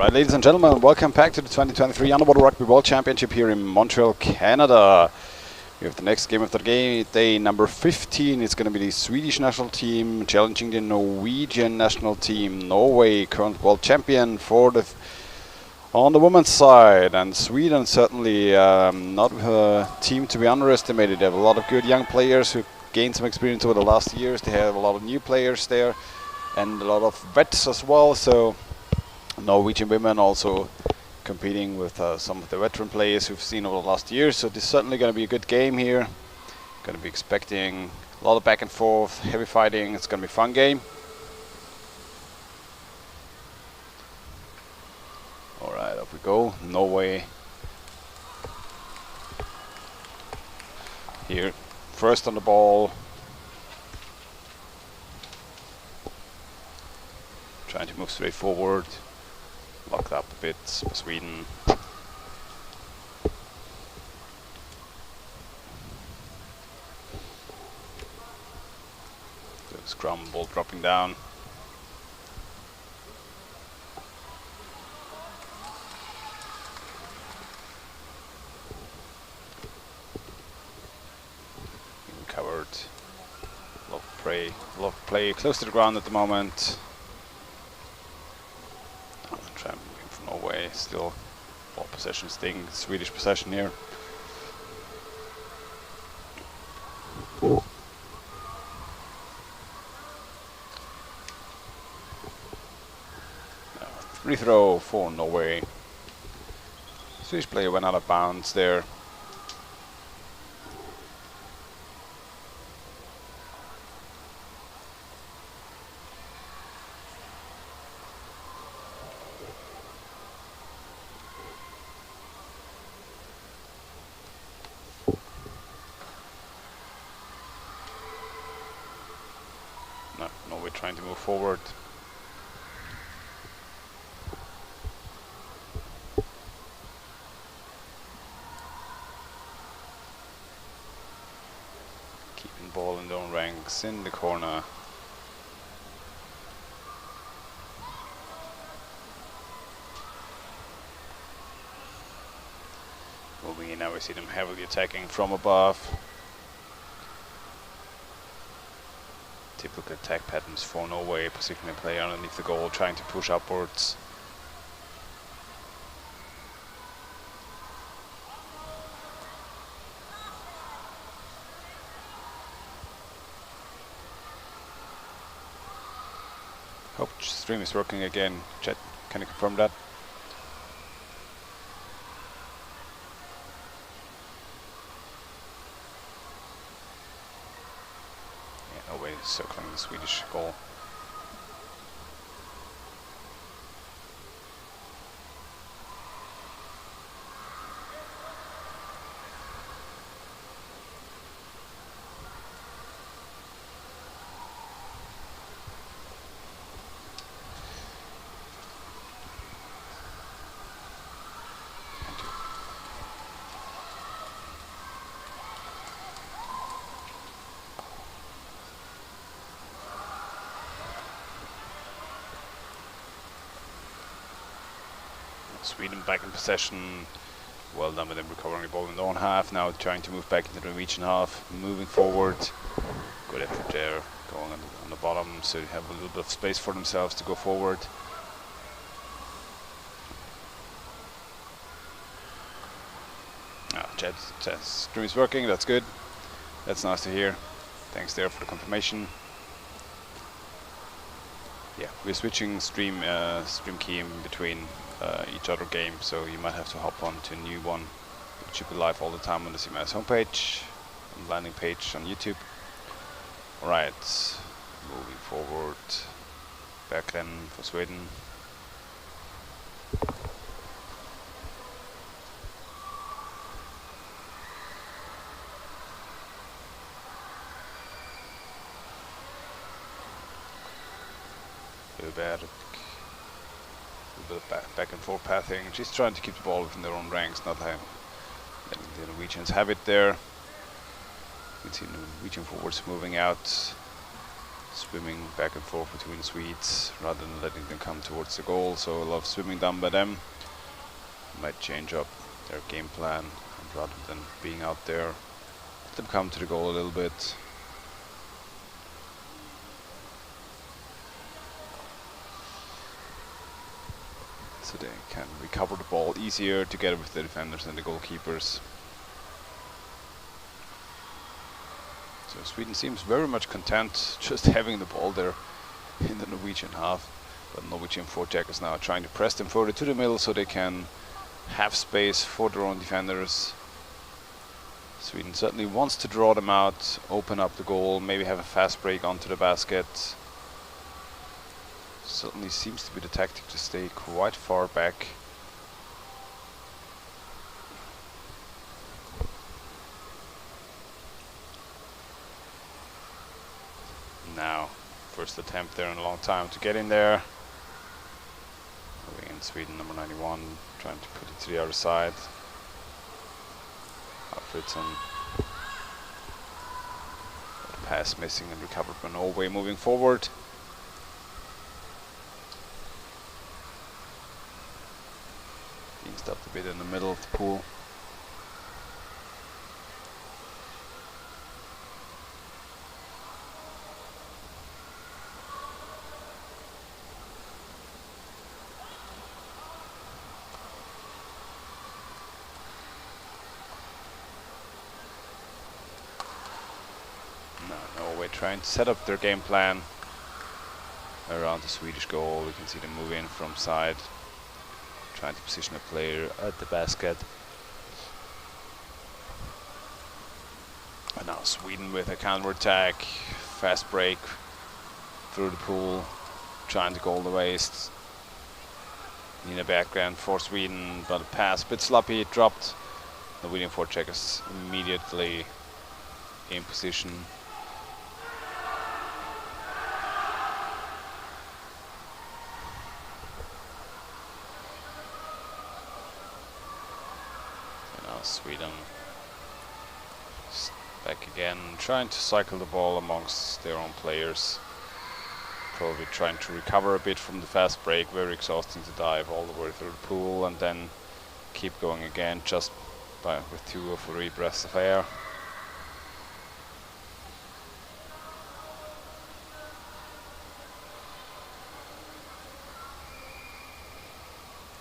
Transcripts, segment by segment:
Alright, ladies and gentlemen, welcome back to the 2023 Underwater Rugby World Championship here in Montreal, Canada. We have the next game of the day, number 15. It's going to be the Swedish national team challenging the Norwegian national team. Norway, current world champion on the women's side. And Sweden certainly not a team to be underestimated. They have a lot of good young players who gained some experience over the last years. They have a lot of new players there and a lot of vets as well. So Norwegian women also competing with some of the veteran players we've seen over the last year. So this is certainly going to be a good game here. Going to be expecting a lot of back and forth, heavy fighting. It's going to be a fun game. Alright, off we go. Norway here, first on the ball. Trying to move straight forward. Locked up a bit by Sweden. The scrum ball dropping down. Being covered. A lot of play close to the ground at the moment. Norway still ball possession staying Swedish possession here. Free throw for Norway. Swedish player went out of bounds there. Norway trying to move forward. Keeping ball in their own ranks in the corner. Moving in, now we see them heavily attacking from above. Typical attack patterns for Norway, positioning play underneath the goal, trying to push upwards. Hope stream is working again. Chat, can you confirm that? Norway circling the Swedish goal. Sweden back in possession. Well done with them recovering the ball in their own half. Now trying to move back into the Norwegian half. Moving forward. Good effort there. Going on the bottom so they have a little bit of space for themselves to go forward. Chat stream is working. That's good. That's nice to hear. Thanks there for the confirmation. Yeah, we're switching stream key in between each other game, so you might have to hop on to a new one. It should be live all the time on the CMS homepage, on the landing page on YouTube. Alright, moving forward. Backend for Sweden. Bad. A bit of back and forth pathing, just trying to keep the ball within their own ranks, not letting the Norwegians have it there. You can see Norwegian forwards moving out swimming back and forth between Swedes rather than letting them come towards the goal. So a lot of swimming done by them. Might change up their game plan, and rather than being out there, let them come to the goal a little bit. So they can recover the ball easier together with the defenders and the goalkeepers. So Sweden seems very much content just having the ball there in the Norwegian half. But Norwegian forecheckers now trying to press them further to the middle so they can have space for their own defenders. Sweden certainly wants to draw them out, open up the goal, maybe have a fast break onto the basket. Certainly seems to be the tactic to stay quite far back. Now, first attempt there in a long time to get in there. Moving in Sweden, number 91, trying to put it to the other side. Alfredson. Pass missing and recovered by Norway, moving forward. Being stopped a bit in the middle of the pool. Norway trying to set up their game plan around the Swedish goal. We can see them move in from side, trying to position a player at the basket. And now Sweden with a counter-attack, fast break through the pool, trying to goal the waist. In the background for Sweden, but a pass, a bit sloppy, it dropped. The Norwegian forecheckers immediately in position. Sweden back again, trying to cycle the ball amongst their own players. Probably trying to recover a bit from the fast break. Very exhausting to dive all the way through the pool and then keep going again just with 2 or 3 breaths of air.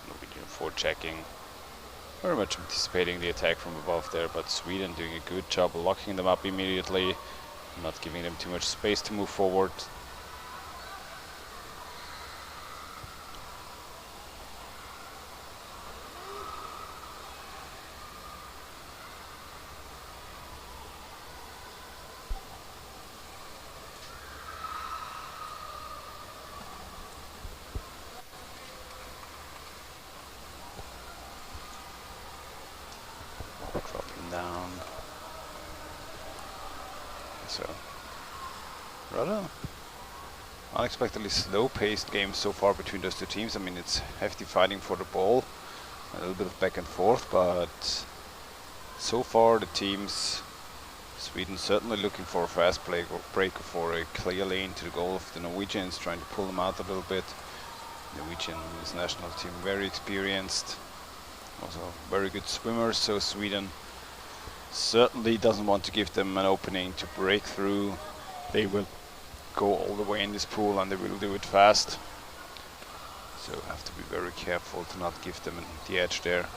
Norwegian forechecking. Very much anticipating the attack from above there, but Sweden doing a good job of locking them up immediately, not giving them too much space to move forward. Down. So, rather unexpectedly slow-paced game so far between those two teams. I mean, it's hefty fighting for the ball, a little bit of back and forth, but so far the teams, Sweden certainly looking for a fast break for a clear lane to the goal of the Norwegians, trying to pull them out a little bit. Norwegian national team very experienced, also very good swimmers, so Sweden certainly doesn't want to give them an opening to break through. They will go all the way in this pool and they will do it fast. So have to be very careful to not give them the edge there.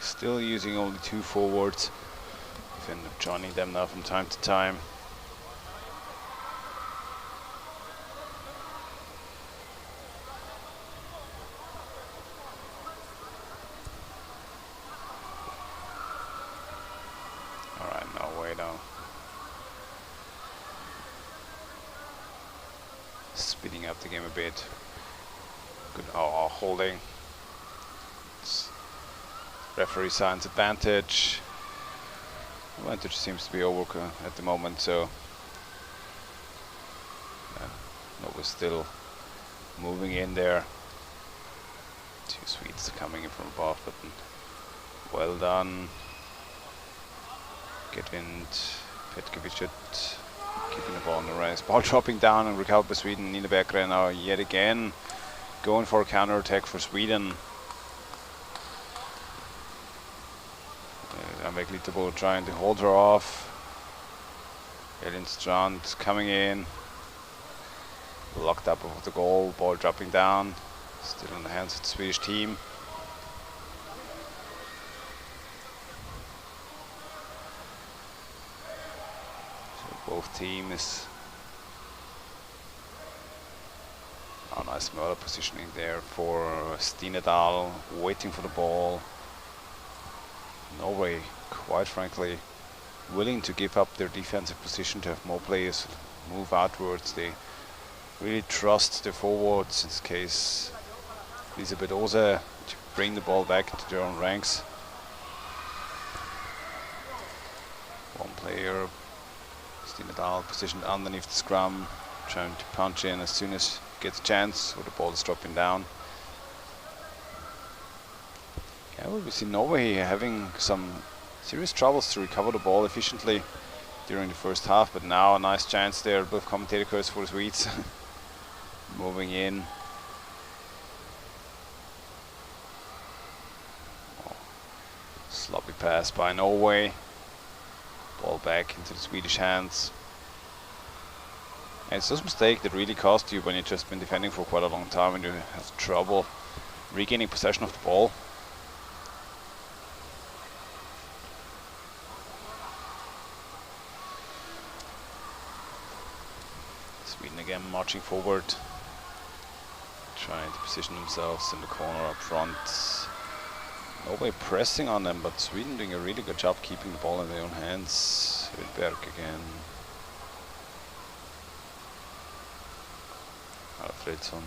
Still using only 2 forwards. Defender joining them now from time to time. speeding up the game a bit. Good holding. Referee signs advantage. Advantage seems to be over at the moment, so Norway still moving in there. Two Swedes coming in from above, but well done. Gedvind, Petkovic keeping the ball on the race. Ball dropping down and recovered by Sweden. Nina Berggren now yet again going for a counter attack for Sweden. Amek Litabo trying to hold her off. Elin Strand coming in. Locked up over the goal. Ball dropping down. Still in the hands of the Swedish team. So both teams. Oh, nice murder positioning there for Stinedal, waiting for the ball. Norway, quite frankly, willing to give up their defensive position to have more players move outwards. They really trust the forwards, in this case Elisabeth Ose, to bring the ball back to their own ranks. One player, Stinedal, positioned underneath the scrum, trying to punch in as soon as he gets a chance, or the ball is dropping down. Yeah, well, we see Norway having some serious troubles to recover the ball efficiently during the first half, but now a nice chance there. Both commentators for the Swedes moving in. Oh, sloppy pass by Norway. Ball back into the Swedish hands. And it's those mistakes that really cost you when you've just been defending for quite a long time and you have trouble regaining possession of the ball. Sweden again marching forward, trying to position themselves in the corner up front. Norway pressing on them, but Sweden doing a really good job keeping the ball in their own hands. Rydberg again. Alfredsson.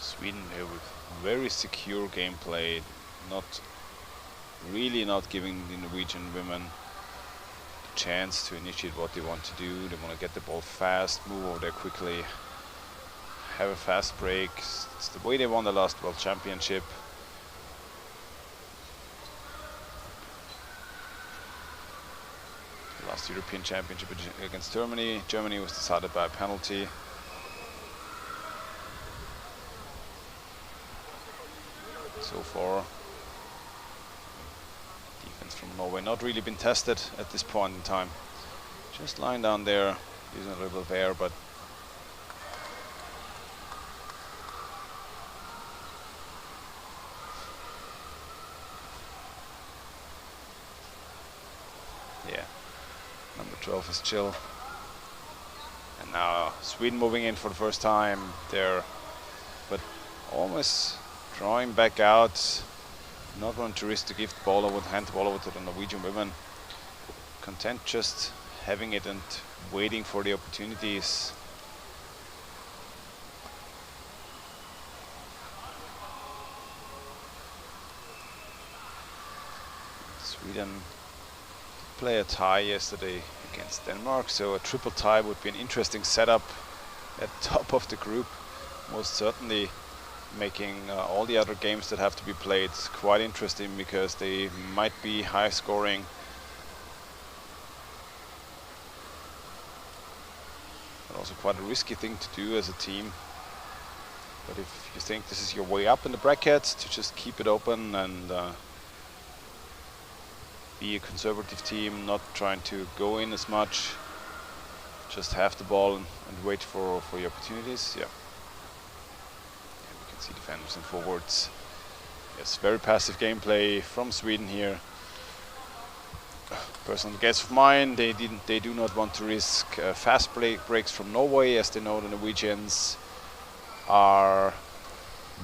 Sweden here with very secure gameplay, not giving the Norwegian women the chance to initiate what they want to do. They want to get the ball fast, move over there quickly, have a fast break. It's the way they won the last World Championship. The last European Championship against Germany. Germany was decided by a penalty. So far, defense from Norway not really been tested at this point in time. Just lying down there, using a little bit of air, but yeah, number 12 is chill. And now Sweden moving in for the first time there, but almost drawing back out, not going to risk to give the ball over, hand the ball over to the Norwegian women. Content just having it and waiting for the opportunities. Sweden play a tie yesterday against Denmark, so a triple tie would be an interesting setup at top of the group, most certainly. Making all the other games that have to be played quite interesting because they might be high scoring. But also quite a risky thing to do as a team. But if you think this is your way up in the bracket, to just keep it open and be a conservative team, not trying to go in as much, just have the ball and wait for your opportunities. Yeah. See defenders and forwards. Yes, very passive gameplay from Sweden here. personal guess of mine, they do not want to risk fast breaks from Norway, as they know the Norwegians are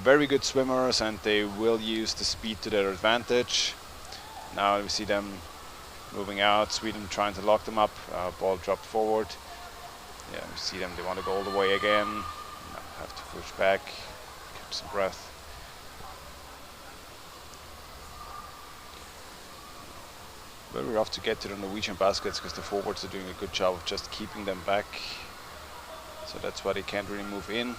very good swimmers and they will use the speed to their advantage. Now we see them moving out, Sweden trying to lock them up, ball dropped forward. Yeah, we see them, they want to go all the way again. Now have to push back, catch some breath. Very rough to get to the Norwegian baskets because the forwards are doing a good job of just keeping them back. So that's why they can't really move in.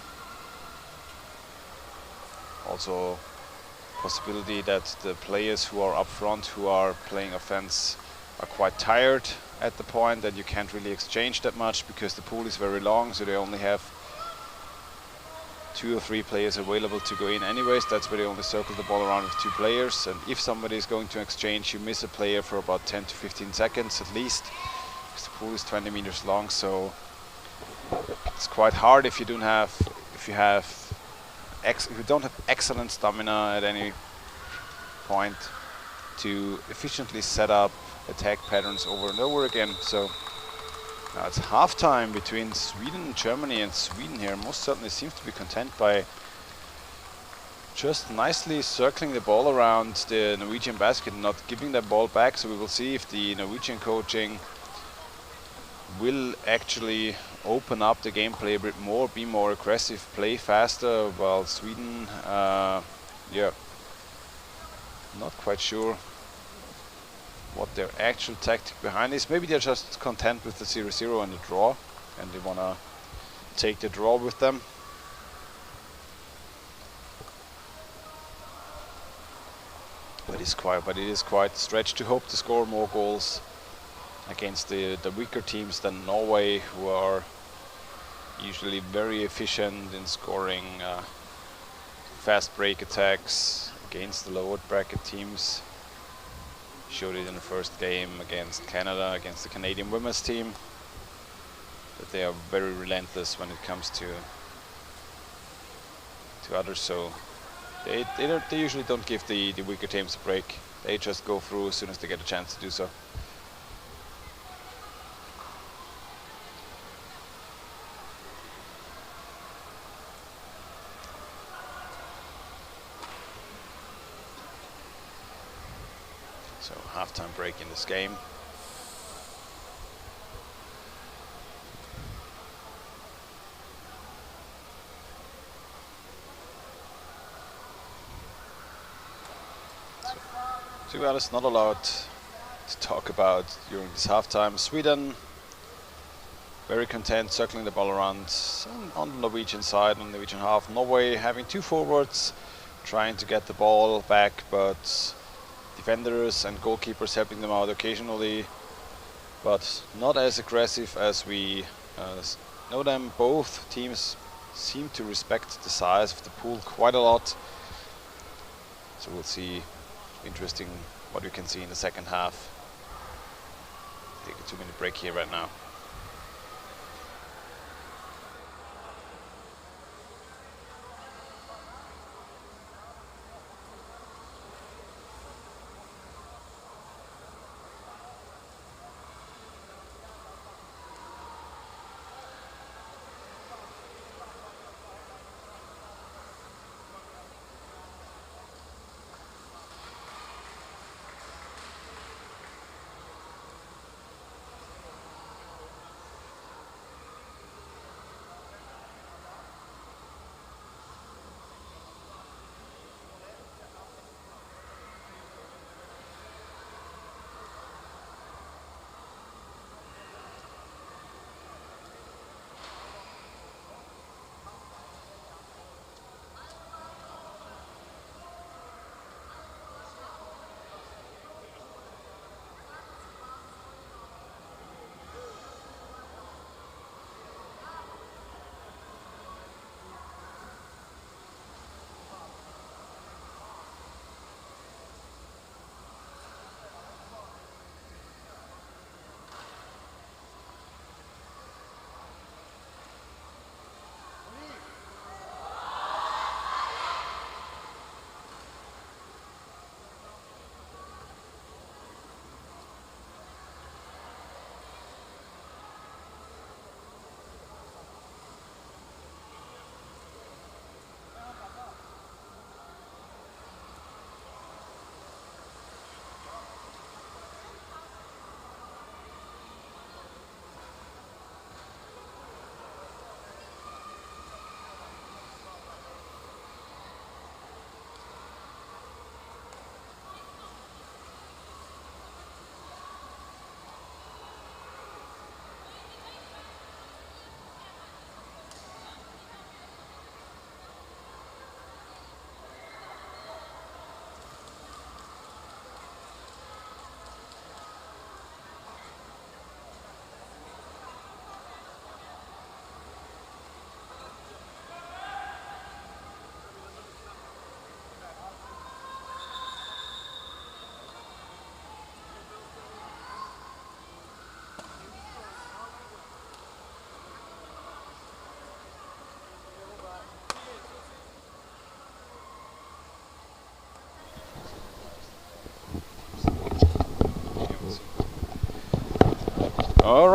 Also, possibility that the players who are up front, who are playing offense, are quite tired at the point that you can't really exchange that much because the pool is very long, so they only have 2 or 3 players available to go in anyways. That's where they only circle the ball around with 2 players, and if somebody is going to exchange, you miss a player for about 10 to 15 seconds at least, because the pool is 20 meters long. So it's quite hard if you don't have if you don't have excellent stamina at any point to efficiently set up attack patterns over and over again. So now it's halftime between Sweden and Germany, and Sweden here most certainly seems to be content by just nicely circling the ball around the Norwegian basket and not giving the ball back. So we will see if the Norwegian coaching will actually open up the gameplay a bit more, be more aggressive, play faster, while Sweden, yeah, not quite sure what their actual tactic behind is. Maybe they're just content with the 0-0 and the draw, and they want to take the draw with them. But it is quite a stretch to hope to score more goals against the weaker teams than Norway, who are usually very efficient in scoring fast break attacks against the lower bracket teams. Showed it in the first game against Canada, against the Canadian women's team, that they are very relentless when it comes to others. So they usually don't give the weaker teams a break. They just go through as soon as they get a chance to do so. So halftime break in this game. So, to be honest, not allowed to talk about during this halftime. Sweden very content circling the ball around on the Norwegian side, on the Norwegian half. Norway having 2 forwards trying to get the ball back, but defenders and goalkeepers helping them out occasionally, but not as aggressive as we know them. Both teams seem to respect the size of the pool quite a lot. So we'll see. Interesting what we can see in the second half. Take a 2-minute break here right now.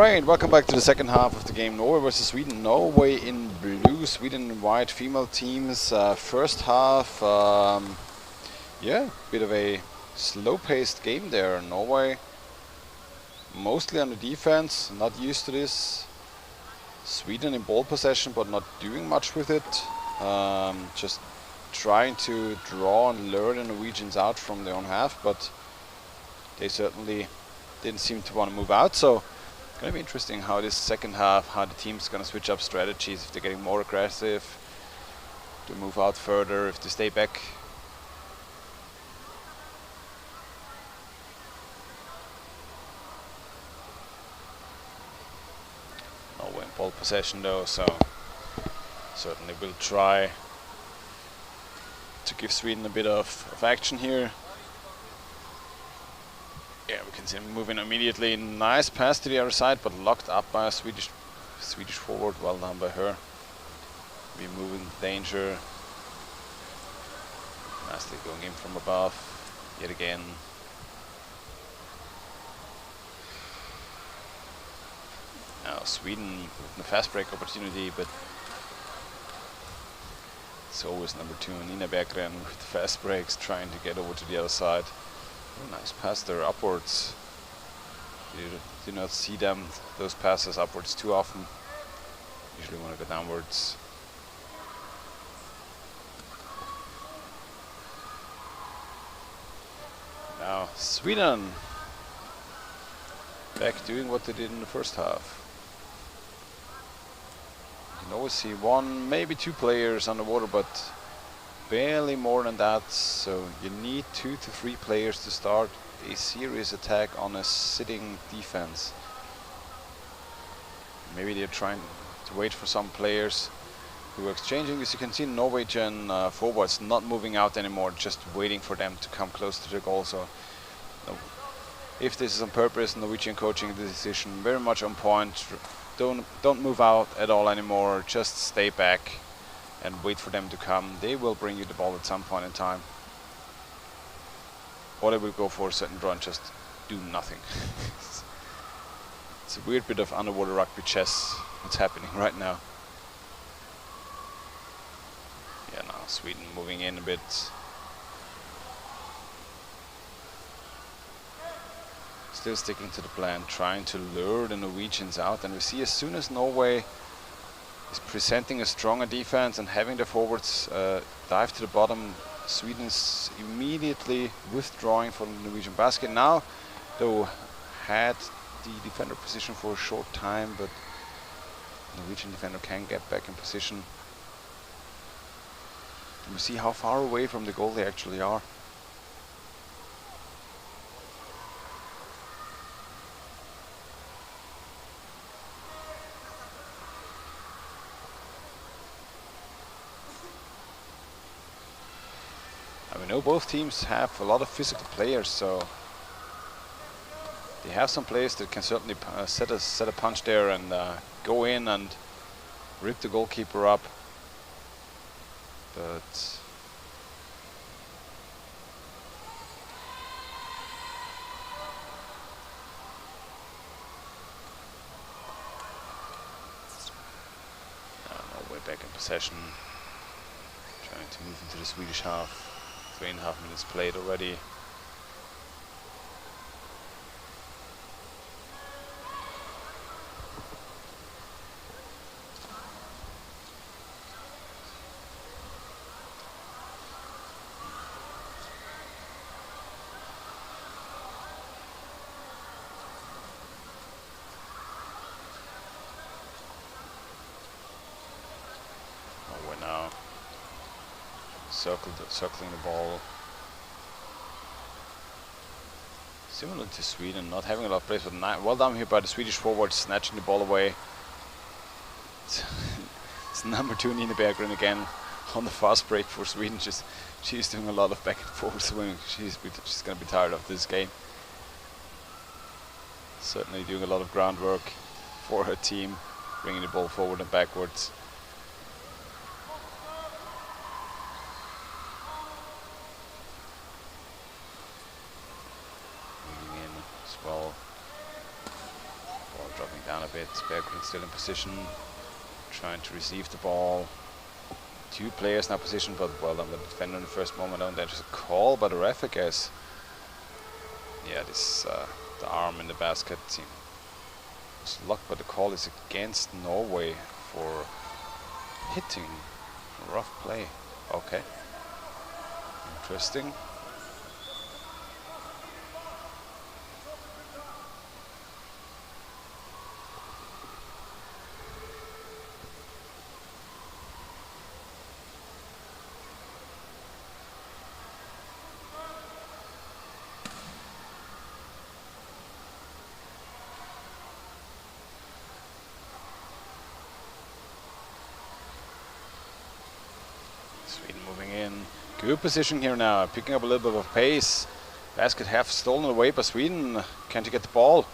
Alright, welcome back to the second half of the game. Norway versus Sweden. Norway in blue, Sweden in white, female teams. First half, yeah, bit of a slow-paced game there. Norway mostly on the defense, not used to this. Sweden in ball possession, but not doing much with it. Just trying to draw and lure the Norwegians out from their own half, but they certainly didn't seem to want to move out. So it's going to be interesting how this second half, how the team's going to switch up strategies, if they're getting more aggressive, to move out further, if they stay back. Norway in ball possession though, so certainly will try to give Sweden a bit of action here. Yeah, we can see him moving immediately. Nice pass to the other side, but locked up by a Swedish forward. Well done by her. Be moving danger. Nicely going in from above. Yet again. Now Sweden with the fast break opportunity, but it's always number 2, Nina Berggren, with the fast breaks, trying to get over to the other side. Oh, nice pass there upwards. You do not see those passes upwards too often. Usually want to go downwards. Now Sweden back doing what they did in the first half. You can always see 1, maybe 2 players underwater, but barely more than that, so you need 2 to 3 players to start a serious attack on a sitting defense. Maybe they're trying to wait for some players who are exchanging. As you can see, Norwegian forwards not moving out anymore, just waiting for them to come close to the goal. So if this is on purpose, Norwegian coaching the decision very much on point. Don't move out at all anymore, just stay back and wait for them to come. They will bring you the ball at some point in time. Or they will go for a certain draw and just do nothing. It's a weird bit of underwater rugby chess that's happening right now. Yeah, now Sweden moving in a bit. Still sticking to the plan, trying to lure the Norwegians out. And we see as soon as Norway is presenting a stronger defense and having the forwards dive to the bottom, Sweden's immediately withdrawing from the Norwegian basket. Now, though, had the defender position for a short time, but the Norwegian defender can get back in position. And we see how far away from the goal they actually are. I know both teams have a lot of physical players, so they have some players that can certainly set a punch there and go in and rip the goalkeeper up. But Norway back in possession, trying to move into the Swedish half. 3.5 minutes played already. We're now circling the ball. Similar to Sweden, not having a lot of plays, but well done here by the Swedish forward, snatching the ball away. It's number 2 Nina Berggren again on the fast break for Sweden. She's doing a lot of back and forth swimming. She's going to be tired of this game. Certainly doing a lot of groundwork for her team, bringing the ball forward and backwards. with Berggren still in position, trying to receive the ball. 2 players now positioned, but well done the defender in the first moment. And there's a call by the ref, I guess. Yeah, this the arm in the basket team was locked, but the call is against Norway for hitting. A rough play. Okay. Interesting. Sweden moving in. Good position here now, picking up a little bit of pace. Basket half stolen away by Sweden. Can't you get the ball?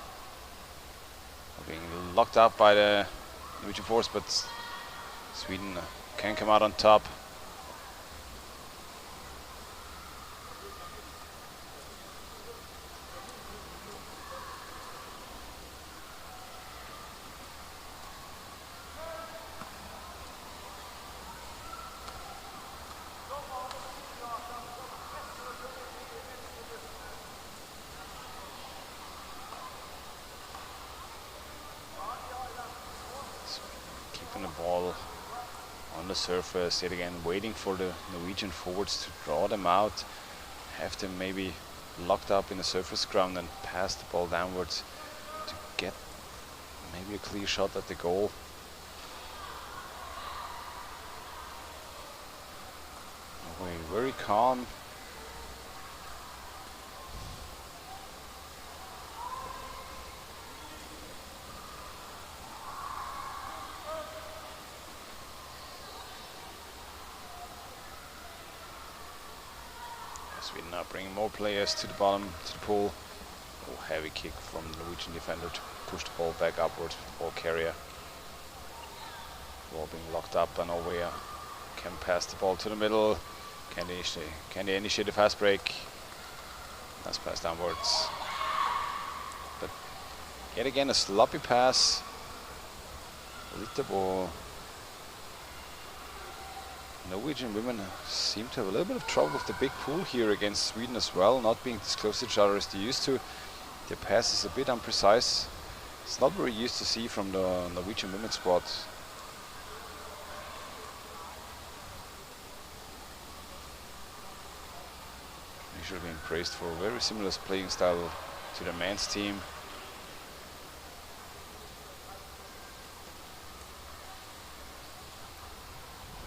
Being locked up by the Norwegian force, but Sweden can come out on top. Keeping the ball on the surface yet again, waiting for the Norwegian forwards to draw them out, have them maybe locked up in the surface ground and pass the ball downwards to get maybe a clear shot at the goal. Norway very calm. Sweden now bringing more players to the bottom, to the pool. Oh, heavy kick from the Norwegian defender to push the ball back upwards with the ball carrier. Ball being locked up, and Norway can pass the ball to the middle. Can they initiate a fast break? That's passed downwards. But yet again a sloppy pass. Norwegian women seem to have a little bit of trouble with the big pool here against Sweden as well, not being this close to each other as they used to. Their pass is a bit imprecise. It's not very used to see from the Norwegian women's squad. Usually being praised for a very similar playing style to the men's team.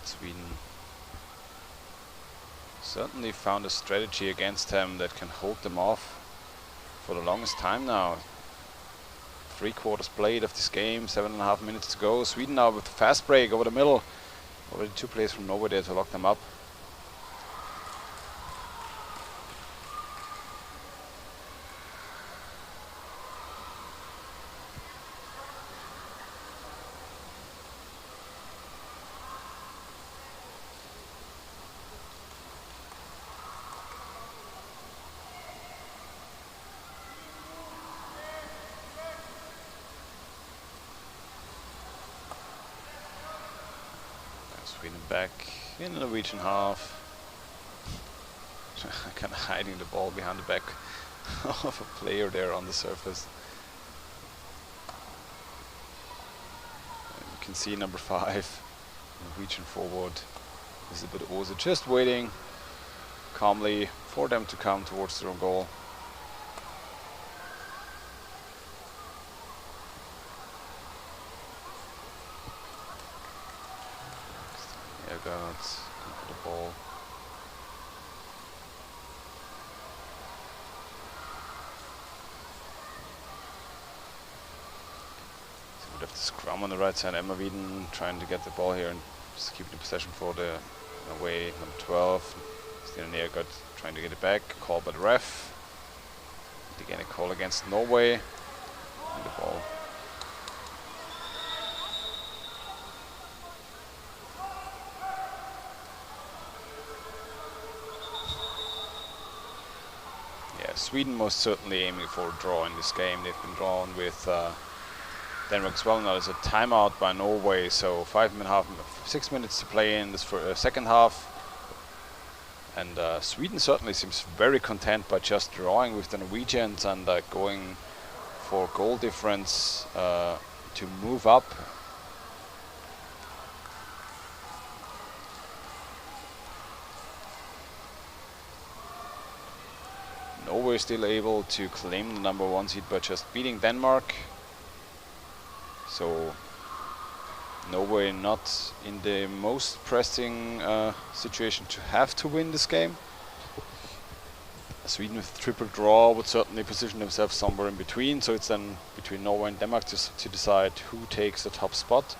Sweden certainly found a strategy against them that can hold them off for the longest time now. 3/4 played of this game, 7.5 minutes to go. Sweden now with a fast break over the middle. Already 2 players from Norway there to lock them up. Sweden back in the Norwegian half. Kind of hiding the ball behind the back of a player there on the surface. And you can see number 5, Norwegian forward, Elisabeth Ose, just waiting calmly for them to come towards their own goal. Got the ball. So we have the scrum on the right side. Emma Wieden trying to get the ball here and just keeping the possession for the away. Number 12, Stina Nergård trying to get it back. Call by the ref. And again a call against Norway. And the ball. Sweden most certainly aiming for a draw in this game. They've been drawn with Denmark as well. Now there's a timeout by Norway, so 6 minutes to play in this second half. And Sweden certainly seems very content by just drawing with the Norwegians and going for goal difference to move up. Norway is still able to claim the #1 seed by just beating Denmark. So Norway not in the most pressing situation to have to win this game. Sweden with triple draw would certainly position themselves somewhere in between, so it's then between Norway and Denmark to decide who takes the top spot.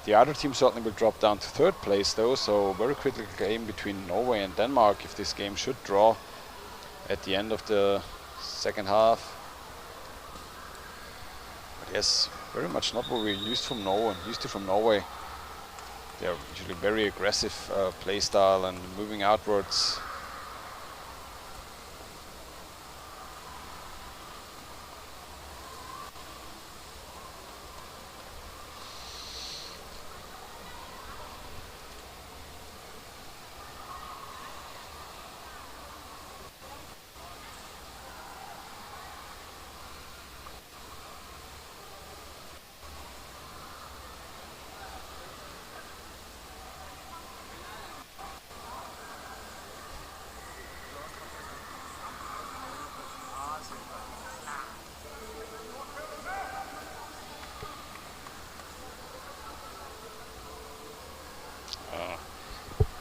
The other team certainly will drop down to 3rd place though, so very critical game between Norway and Denmark if this game should draw at the end of the second half. But yes, very much not what we're used to from Norway. They're usually very aggressive play style and moving outwards.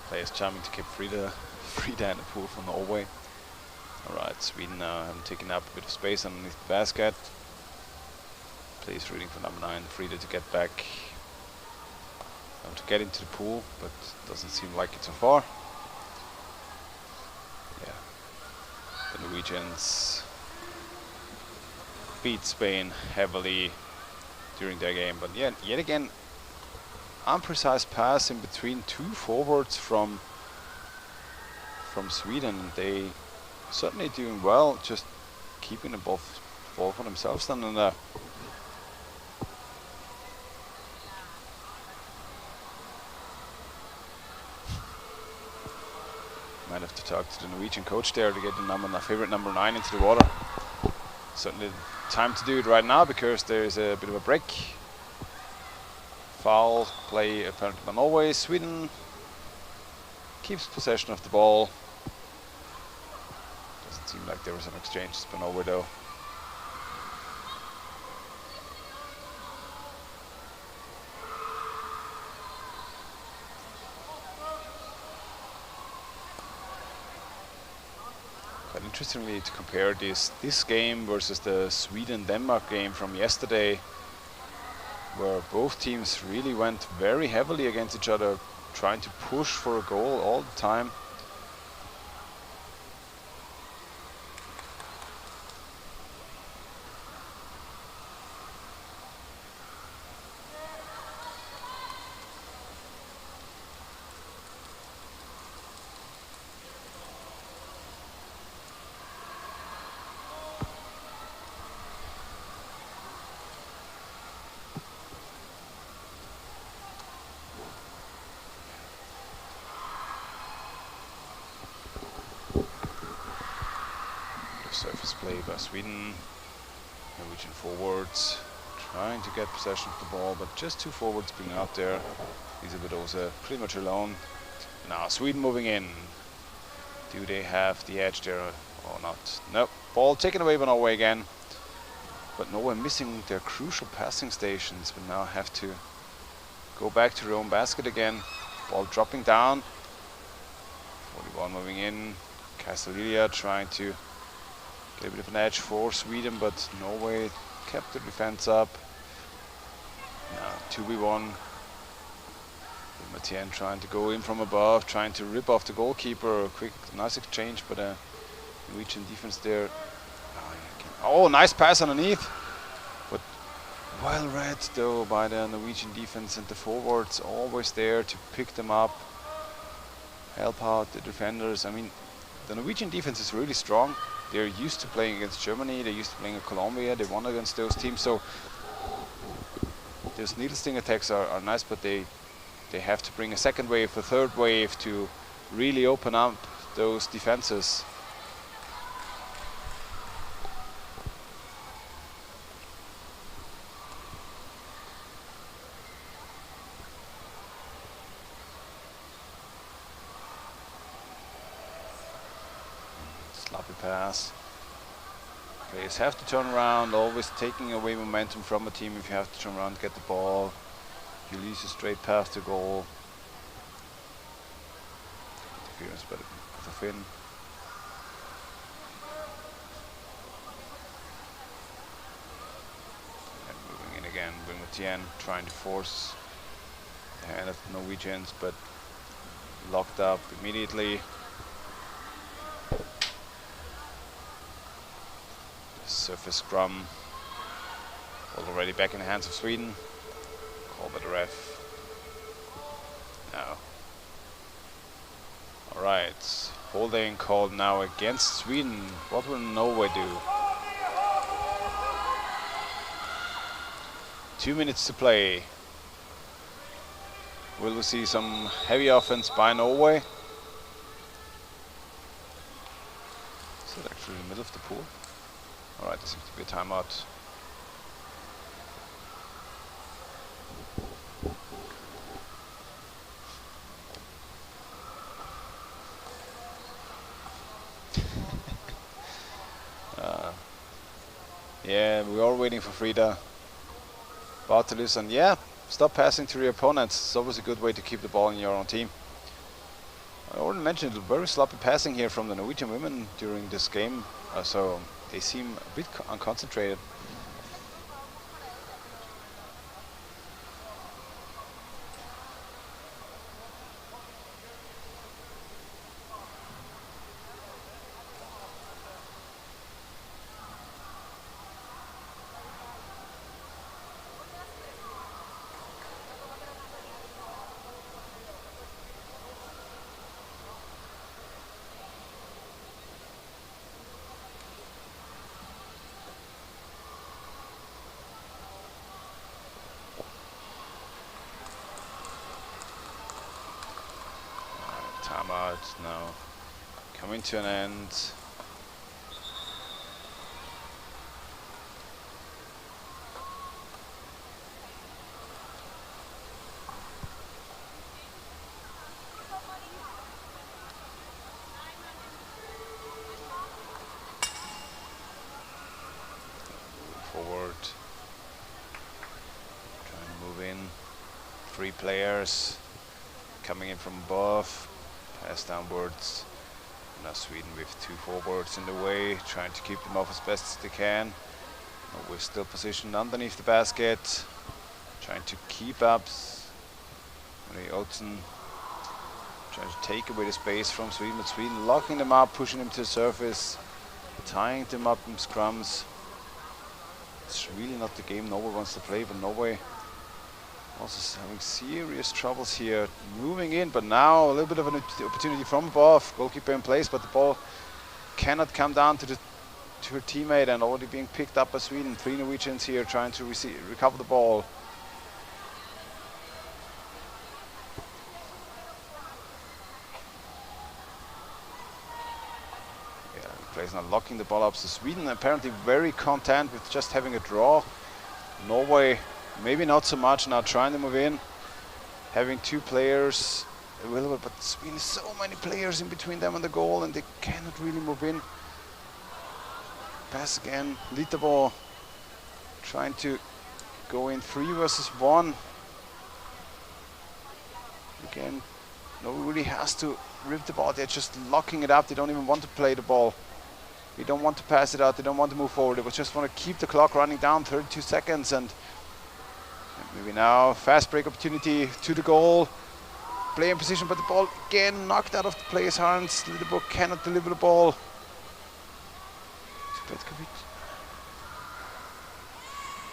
Players charming to keep Frida in the pool for Norway. Alright, Sweden having taken up a bit of space underneath the basket. Players rooting for #9, Frida to get back, to get into the pool, but doesn't seem like it so far. Yeah, the Norwegians beat Spain heavily during their game, but yet again, imprecise pass in between 2 forwards from Sweden. They certainly doing well, just keeping the ball for themselves then. And might have to talk to the Norwegian coach there to get the favorite #9 into the water. Certainly time to do it right now because there's a bit of a break. Foul play apparently by Norway. Sweden keeps possession of the ball. Doesn't seem like there was an exchange by Norway though. Quite interestingly to compare this game versus the Sweden-Denmark game from yesterday, where both teams really went very heavily against each other, trying to push for a goal all the time. Surface play by Sweden. Norwegian forwards trying to get possession of the ball, but just 2 forwards being out there. Elisabeth also pretty much alone. Now Sweden moving in. Do they have the edge there or not? Nope. Ball taken away by Norway again. But Norway missing their crucial passing stations. We now have to go back to their own basket again. Ball dropping down. 41 moving in. Castellia trying to get a bit of an edge for Sweden, but Norway kept the defense up. Now 2v1. Mathian trying to go in from above, trying to rip off the goalkeeper. A quick, nice exchange, but Norwegian defense there. Oh, nice pass underneath. But well read though by the Norwegian defense, and the forwards always there to pick them up, help out the defenders. I mean, the Norwegian defense is really strong. They're used to playing against Germany, they're used to playing in Colombia, they won against those teams, so those needle sting attacks are nice, but they have to bring a second wave, a third wave to really open up those defenses. Sloppy pass. Players have to turn around, always taking away momentum from a team. If you have to turn around, get the ball, you lose a straight path to goal. Interference by the Finn. And moving in again, Wing with Tien, trying to force the hand of the Norwegians, but locked up immediately. Surface scrum already back in the hands of Sweden. Call by the ref. No. Alright, holding called now against Sweden. What will Norway do? 2 minutes to play. Will we see some heavy offense by Norway? Is it actually in the middle of the pool? Alright, there seems to be a timeout. Yeah, we are waiting for Frida. About to lose, and yeah, stop passing to your opponents. It's always a good way to keep the ball in your own team. I already mentioned very sloppy passing here from the Norwegian women during this game, so they seem a bit unconcentrated. Timeout now coming to an end. Forward, trying to move in. 3 players coming in from above. Pass downwards. Now Sweden with 2 forwards in the way, trying to keep them off as best as they can. We're still positioned underneath the basket, trying to keep up. Olsen trying to take away the space from Sweden, but Sweden locking them up, pushing them to the surface, tying them up in scrums. It's really not the game Norway wants to play, but Norway also having serious troubles here, moving in, but now a little bit of an opportunity from above. Goalkeeper in place, but the ball cannot come down to her teammate, and already being picked up by Sweden. 3 Norwegians here trying to recover the ball. Yeah, the players now locking the ball up. So Sweden apparently very content with just having a draw. Norway maybe not so much now, trying to move in, having 2 players available, but Sweden has so many players in between them and the goal, and they cannot really move in. Pass again, lead the ball, trying to go in 3 versus 1. Again, Norway really has to rip the ball. They're just locking it up. They don't even want to play the ball. They don't want to pass it out. They don't want to move forward. They just want to keep the clock running down. 32 seconds, and maybe now fast break opportunity to the goal. Play in position, but the ball again knocked out of the player's hands. Lidebo cannot deliver the ball.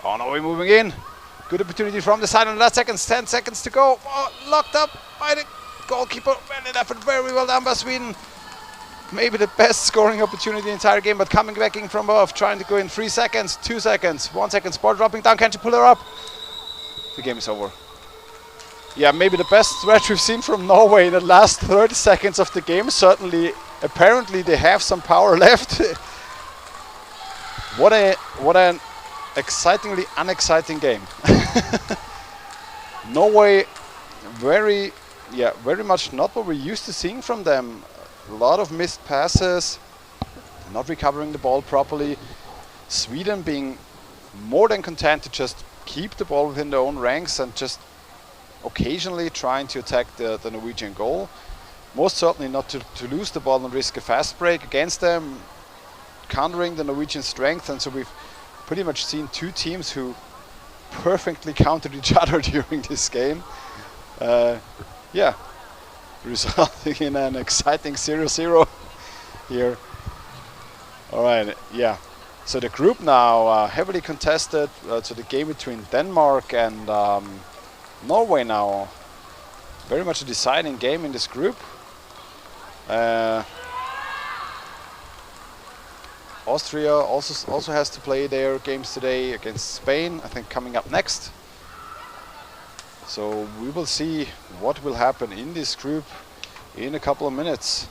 Oh no, we're moving in. Good opportunity from the side on the last seconds. 10 seconds to go. Oh, locked up by the goalkeeper. Well, an effort, very well done by Sweden. Maybe the best scoring opportunity in the entire game, but coming back in from above, trying to go in 3 seconds, 2 seconds, 1 second. Sport dropping down. Can't you pull her up? the game is over. Yeah, maybe the best stretch we've seen from Norway in the last 30 seconds of the game. Certainly, apparently they have some power left. What an excitingly unexciting game. Norway, very much not what we're used to seeing from them. A lot of missed passes, not recovering the ball properly. Sweden being more than content to just keep the ball within their own ranks and just occasionally trying to attack the Norwegian goal. Most certainly not to lose the ball and risk a fast break against them, countering the Norwegian strength. And so we've pretty much seen two teams who perfectly countered each other during this game. Yeah, resulting in an exciting 0-0 here. All right, yeah. So the group now heavily contested. So the game between Denmark and Norway now, very much a deciding game in this group. Austria also has to play their games today against Spain, I think, coming up next. So we will see what will happen in this group in a couple of minutes.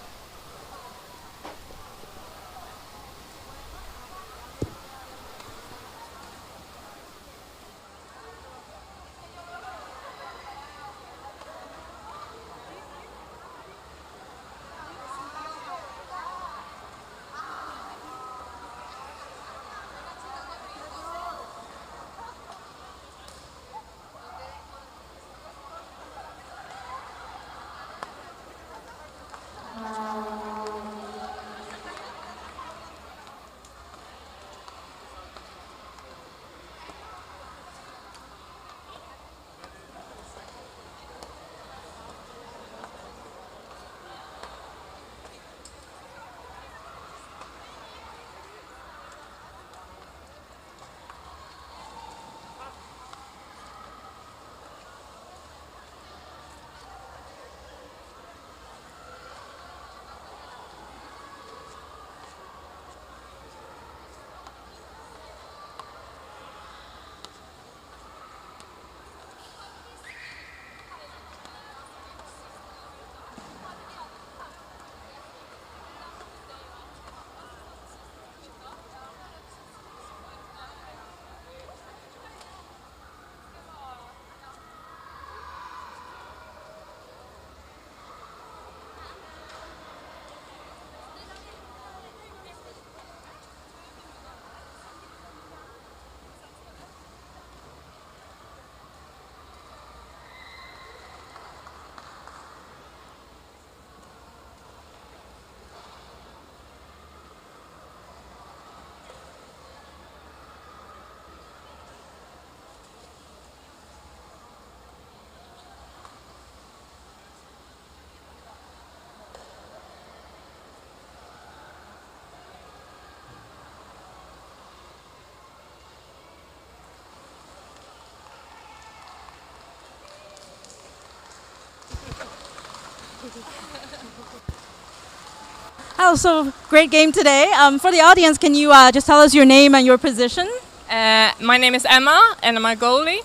Oh, so great game today. For the audience, can you just tell us your name and your position? My name is Emma, and I'm a goalie.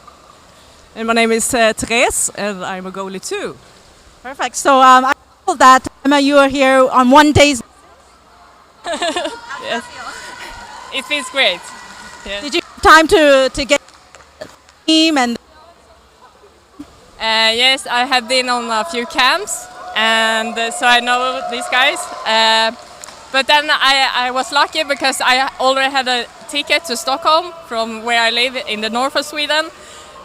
And my name is Therese, and I'm a goalie too. Perfect. So I know that Emma, you are here on one day's. Yes. It feels great. Yes. Did you have time to get the team and? Yes, I have been on a few camps, and so I know these guys. But then I was lucky because I already had a ticket to Stockholm from where I live in the north of Sweden.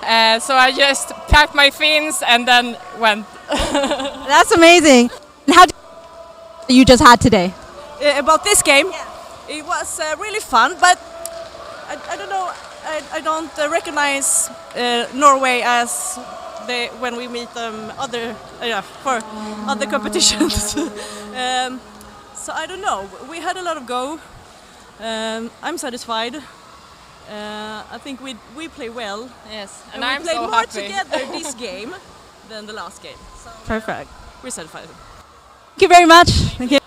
So I just packed my fins and then went. That's amazing. And how did you just had today? About this game, it was really fun, but I don't know, I don't recognize Norway as when we meet them for other competitions. So I don't know. We had a lot of go. I'm satisfied. I think we play well. Yes, And I'm we played so more happy. together this game than the last game. So Perfect. we're satisfied. Thank you very much. Thank you.